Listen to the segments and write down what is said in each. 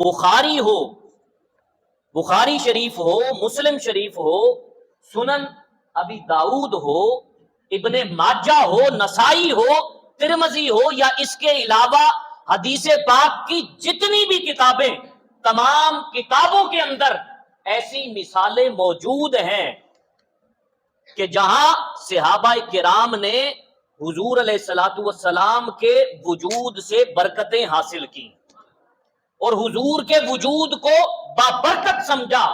बुखारी हो, बुखारी शरीफ हो, मुस्लिम शरीफ हो, सुनन अबी दाऊद हो, इब्ने माजा हो, नसाई हो, तिरमजी हो, या इसके अलावा हदीस पाक की जितनी भी किताबें, तमाम किताबों के अंदर ऐसी मिसालें मौजूद हैं कि जहां सहाबा किराम ने हुजूर अलैहिस्सलातु वस्सलाम के वजूद से बरकतें हासिल की और हुजूर के वजूद को बाबरकत समझा।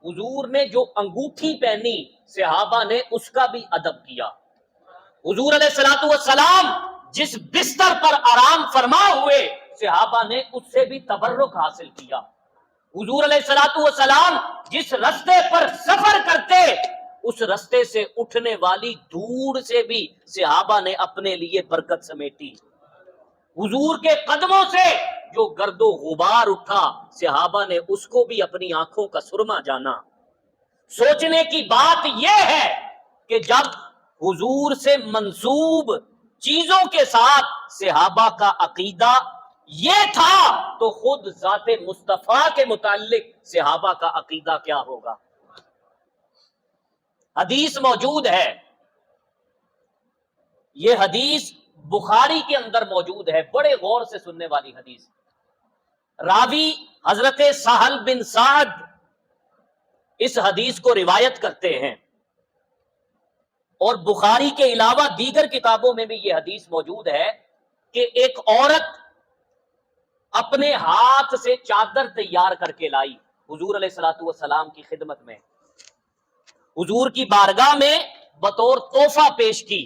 हुजूर ने जो अंगूठी पहनी सहाबा ने उसका भी अदब किया। हुजूर अलैहिस्सलातु वस्सलाम जिस बिस्तर पर आराम फरमा हुए सहाबा ने उससे भी तबर्रुक हासिल किया। हुजूर अलैहिस्सलातु वस्सलाम जिस रास्ते पर सफर करते उस रास्ते से उठने वाली धूड़ से भी सहाबा ने अपने लिए बरकत समेटी। हुजूर के कदमों से जो गर्दो गुबार उठा सहाबा ने उसको भी अपनी आंखों का सुरमा जाना। सोचने की बात यह है कि जब हुजूर से मंसूब चीजों के साथ सहाबा का अकीदा ये था तो खुद जाते मुस्तफा के मुताल्लिक सहाबा का अकीदा क्या होगा। हदीस मौजूद है, ये हदीस बुखारी के अंदर मौजूद है, बड़े गौर से सुनने वाली हदीस। रावी हजरत सहल बिन साद इस हदीस को रिवायत करते हैं और बुखारी के अलावा दीगर किताबों में भी यह हदीस मौजूद है कि एक औरत अपने हाथ से चादर तैयार करके लाई हुजूर अलैहिस्सलातु वस्सलाम की खिदमत में, हुजूर की बारगाह में बतौर तोहफा पेश की।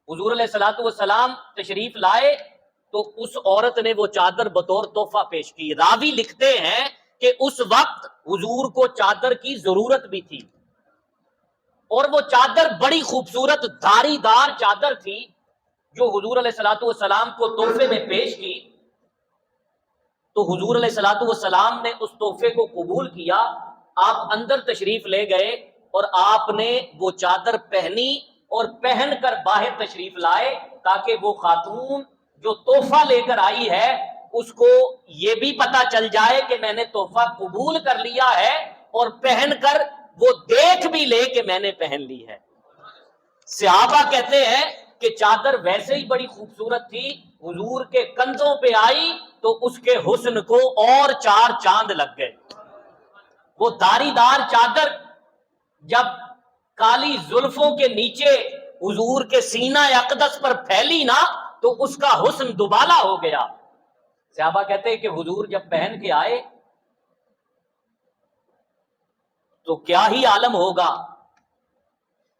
हुजूर अलैहिस्सलातु वस्सलाम तशरीफ लाए तो उस औरत ने वो चादर बतौर तोहफा पेश की। रावी लिखते हैं कि उस वक्त हुजूर को चादर की जरूरत भी थी और वो चादर बड़ी खूबसूरत धारीदार चादर थी जो हुजूर अलैहिस्सलातु वस्सलाम को तोहफे में पेश की। तो हुजूर अलैहिस्सलातु वस्सलाम ने उस तोहफे को कबूल किया। आप अंदर तशरीफ ले गए और आपने वो चादर पहनी और पहनकर बाहर तशरीफ लाए ताकि वो खातून जो तोहफा लेकर आई है उसको ये भी पता चल जाए कि मैंने तोहफा कबूल कर लिया है और पहनकर वो देख भी ले कि मैंने पहन ली है। सहाबा कहते हैं कि चादर वैसे ही बड़ी खूबसूरत थी, हुजूर के कंधों पे आई तो उसके हुस्न को और चार चांद लग गए। वो धारीदार चादर जब काली जुल्फों के नीचे हुजूर के सीना अक़दस पर फैली ना तो उसका हुस्न दुबाला हो गया। सहाबा कहते हैं कि हुजूर जब पहन के आए तो क्या ही आलम होगा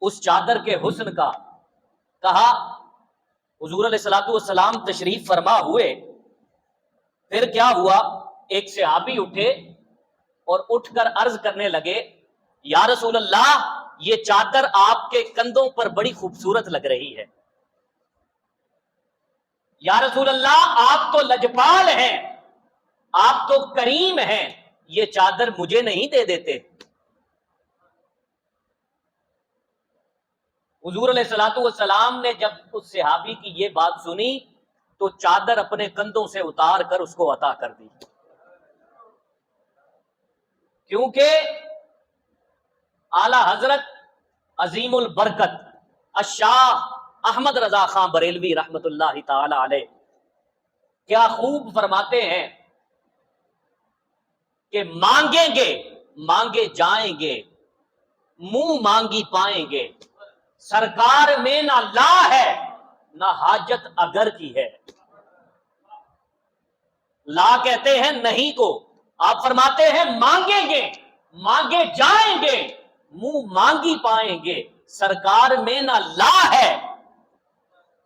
उस चादर के हुस्न का। कहा हुजूर अलैहिस्सलातु वस्सलाम तशरीफ फरमा हुए, फिर क्या हुआ, एक सहाबी उठे और उठकर अर्ज करने लगे, या रसूल अल्लाह, ये चादर आपके कंधों पर बड़ी खूबसूरत लग रही है। या रसूल अल्लाह, आप तो लजपाल हैं, आप तो करीम हैं, ये चादर मुझे नहीं दे देते। हुजूर अलैहिस्सलातु वस्सलाम ने जब उस सहाबी की ये बात सुनी तो चादर अपने कंधों से उतार कर उसको अता कर दी, क्योंकि आला हजरत अजीमुल बरकत अशाह अहमद रजा खां बरेलवी रहमतुल्लाहि ताला अलैह क्या खूब फरमाते हैं कि मांगेंगे मांगे जाएंगे, मुंह मांगी पाएंगे, सरकार में ना ला है ना हाजत अगर की है। ला कहते हैं नहीं को, आप फरमाते हैं मांगेंगे मांगे जाएंगे, मुंह मांगी पाएंगे, सरकार में ना ला है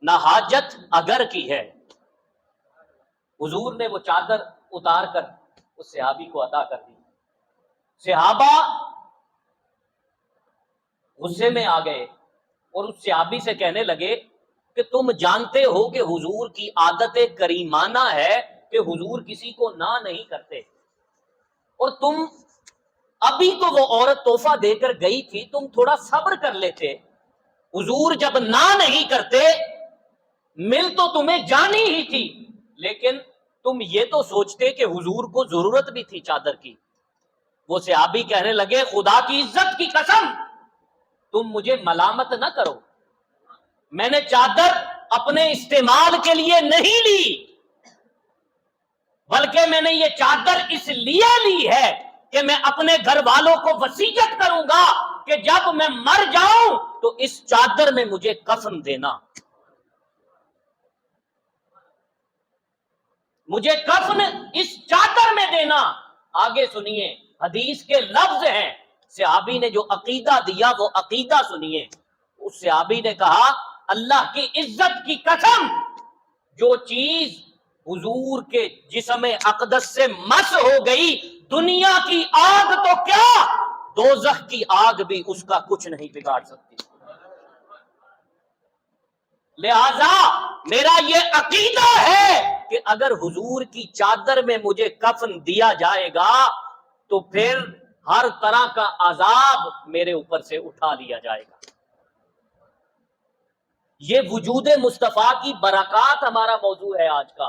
ना हाजत अगर की है। हुजूर ने वो चादर उतार कर उस सहाबी को अता कर दी। सहाबा गुस्से में आ गए और उस सहाबी से कहने लगे कि तुम जानते हो कि हुजूर की आदत करीमाना है कि हुजूर किसी को ना नहीं करते, और तुम अभी तो वो औरत तोहफा देकर गई थी, तुम थोड़ा सब्र कर लेते। हुजूर जब ना नहीं करते मिल तो तुम्हें जानी ही थी, لیکن تم یہ تو سوچتے کہ حضور کو ضرورت بھی تھی چادر کی. وہ صحابی کہنے لگے خدا کی عزت کی قسم تم مجھے ملامت نہ کرو، میں نے چادر اپنے استعمال کے لیے نہیں لی، بلکہ میں نے یہ چادر اس لیے لی ہے کہ میں اپنے گھر والوں کو وصیت کروں گا کہ جب میں مر جاؤں تو اس چادر میں مجھے کفن دینا، مجھے کفن اس چادر میں دینا. آگے سنیے، حدیث کے لفظ ہیں، صحابی نے جو عقیدہ دیا وہ عقیدہ سنیے. اس صحابی نے کہا اللہ کی عزت کی قسم جو چیز حضور کے جسم اقدس سے مس ہو گئی، دنیا کی آگ تو کیا دوزخ کی آگ بھی اس کا کچھ نہیں بگاڑ سکتی. لہذا میرا یہ عقیدہ ہے کہ اگر حضور کی چادر میں مجھے کفن دیا جائے گا تو پھر ہر طرح کا عذاب میرے اوپر سے اٹھا لیا جائے گا. یہ وجود مصطفیٰ کی برکات ہمارا موضوع ہے آج کا،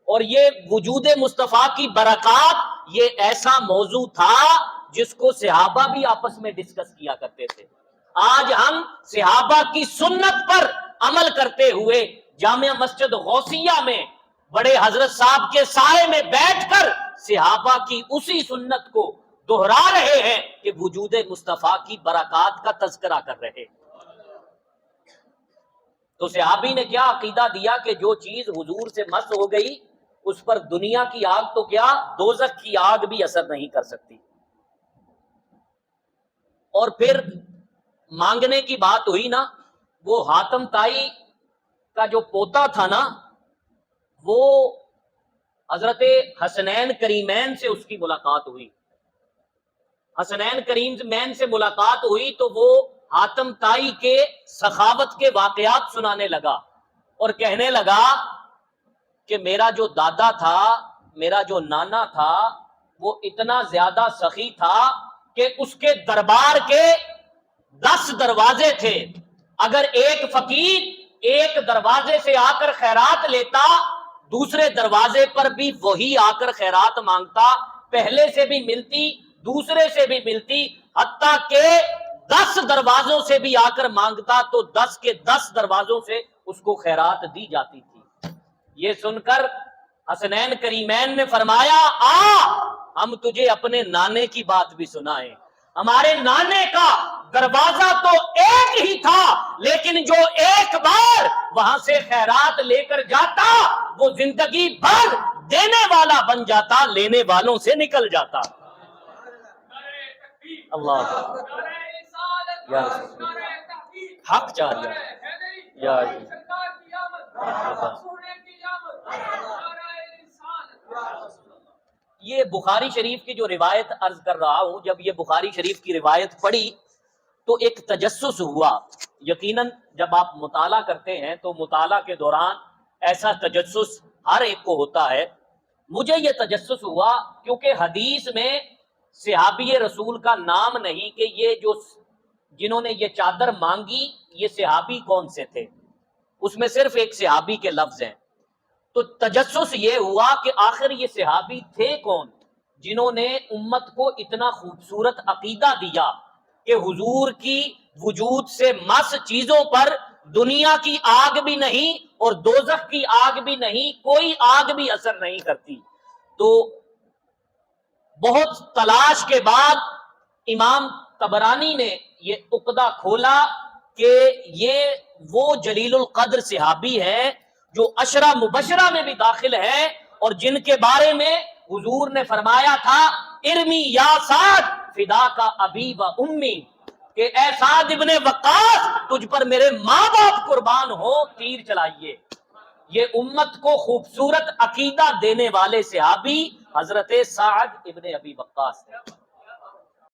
اور یہ وجود مصطفیٰ کی برکات یہ ایسا موضوع تھا جس کو صحابہ بھی آپس میں ڈسکس کیا کرتے تھے. آج ہم صحابہ کی سنت پر عمل کرتے ہوئے جامع مسجد غوثیہ میں بڑے حضرت صاحب کے سائے میں بیٹھ کر صحابہ کی اسی سنت کو دہرا رہے ہیں کہ وجود مصطفیٰ کی برکات کا تذکرہ کر رہے. تو صحابی نے کیا عقیدہ دیا کہ جو چیز حضور سے مس ہو گئی اس پر دنیا کی آگ تو کیا دوزخ کی آگ بھی اثر نہیں کر سکتی. اور پھر مانگنے کی بات ہوئی نا، وہ حاتم طائی کا جو پوتا تھا نا، وہ حضرت حسنین کریمین سے اس کی ملاقات ہوئی. حسنین کریمین سے ملاقات ہوئی تو وہ حاتم طائی کے سخاوت کے واقعات سنانے لگا اور کہنے لگا کہ میرا جو دادا تھا، میرا جو نانا تھا، وہ اتنا زیادہ سخی تھا کہ اس کے دربار کے 10 دروازے تھے. اگر ایک فقیر ایک دروازے سے آ کر خیرات لیتا، دوسرے دروازے پر بھی وہی آ کر خیرات مانگتا، پہلے سے بھی ملتی دوسرے سے بھی ملتی، حتیٰ کہ 10 دروازوں سے بھی آ کر مانگتا تو 10 کے 10 دروازوں سے اس کو خیرات دی جاتی تھی. یہ سن کر حسنین کریمین نے فرمایا ہم تجھے اپنے نانے کی بات بھی سنائیں. ہمارے نانے کا دروازہ تو ایک ہی تھا، لیکن جو ایک بار وہاں سے خیرات لے کر جاتا وہ زندگی بھر دینے والا بن جاتا، لینے والوں سے نکل جاتا. اللہ یا حق چاہیے یا یہ بخاری شریف کی جو روایت عرض کر رہا ہوں، جب یہ بخاری شریف کی روایت پڑھی تو ایک تجسس ہوا. یقیناً جب آپ مطالعہ کرتے ہیں تو مطالعہ کے دوران ایسا تجسس ہر ایک کو ہوتا ہے. مجھے یہ تجسس ہوا کیونکہ حدیث میں صحابی رسول کا نام نہیں کہ یہ جو جنہوں نے یہ چادر مانگی یہ صحابی کون سے تھے، اس میں صرف ایک صحابی کے لفظ ہیں. تو تجسس یہ ہوا کہ آخر یہ صحابی تھے کون جنہوں نے امت کو اتنا خوبصورت عقیدہ دیا کہ حضور کی وجود سے مس چیزوں پر دنیا کی آگ بھی نہیں اور دوزخ کی آگ بھی نہیں، کوئی آگ بھی اثر نہیں کرتی. تو بہت تلاش کے بعد امام طبرانی نے یہ عقدہ کھولا کہ یہ وہ جلیل القدر صحابی ہیں جو عشرہ مبشرہ میں بھی داخل ہیں اور جن کے بارے میں حضور نے فرمایا تھا ارمی یا سعد فدا کا ابی و امی، کہ اے سعد ابن وقاص تجھ پر میرے ماں باپ قربان ہو، تیر چلائیے. یہ امت کو خوبصورت عقیدہ دینے والے صحابی حضرت سعد ابن ابی وقاص ہیں.